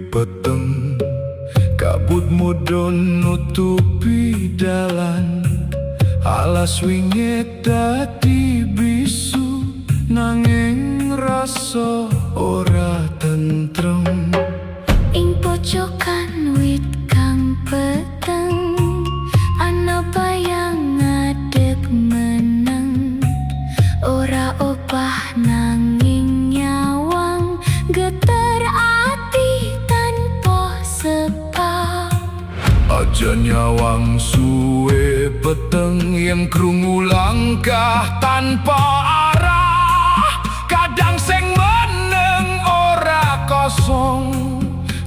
peteng, kabut mudhun nutupi dalan. Alas wingit dadi bisu, nanging rasa ora tentrem. Ing pojokan wit kang peteng, ana bayang ngadeg meneng. Ora opah nanging nyawang, getar ati tanpa sebab. Aja nyawang suwe peteng, yen krungu langkah tanpa arah. Kadang sing meneng ora kosong,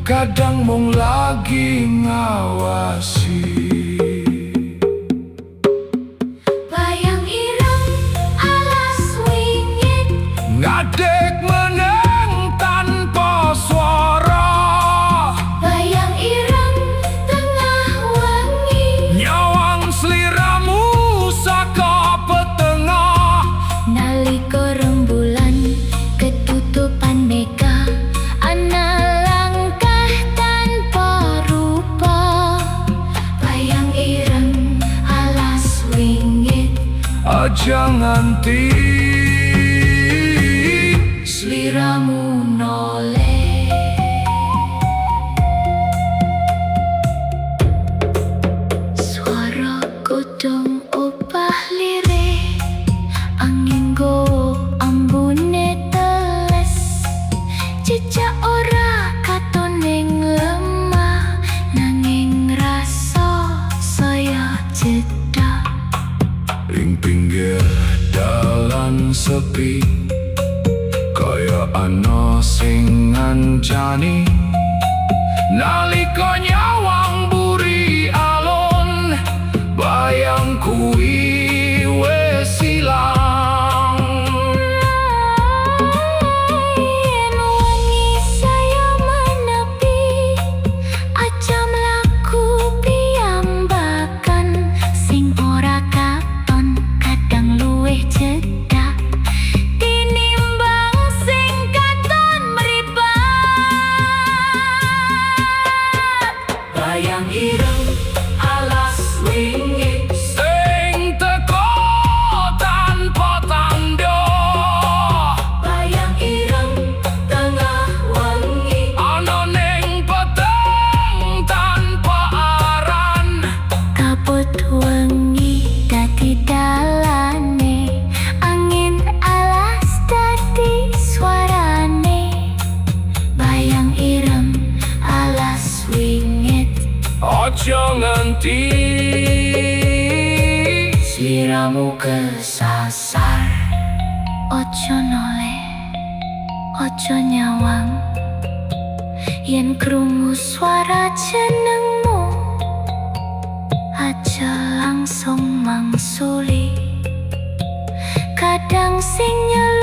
kadang mung lagi ngawasi. Bayang ireng alas wingit, Ngadeg meneng tanpa suara. bayang ireng tengah wengi. Nyawang sliramu saka petengah. Nalika rembulan ketutupan mega, ana langkah tanpa rupa. Bayang ireng alas wingit, Aja nganti sliramu noleh. Suara godhong opah lirih, angin nggowo ambune teles. Jejak ora katon ning lemah, nanging rasa saya jedak. ing pinggir dalan sepi, kaya ana sing ngancani. Nalika nyawang buri alon, bayang kuwi wis ilang. Yen wengi saya menepi, aja mlaku piyambakan. Sing ora katon kadang luwih jedak tinimbang sing katon mripat. Bayang ireng alas wingit, Sing teko tanpa tanda. bayang ireng tengah wengi. Ana ning peteng tanpa aran. Kabut wengi dadi dalane, angin alas dadi suarane. Bayang ireng alas wingit, Aja nganti sliramu kesasar. Ojo noleh, ojo nyawang, yen krungu suara jenengmu. Aja langsung mangsuli, kadang sing nyeluk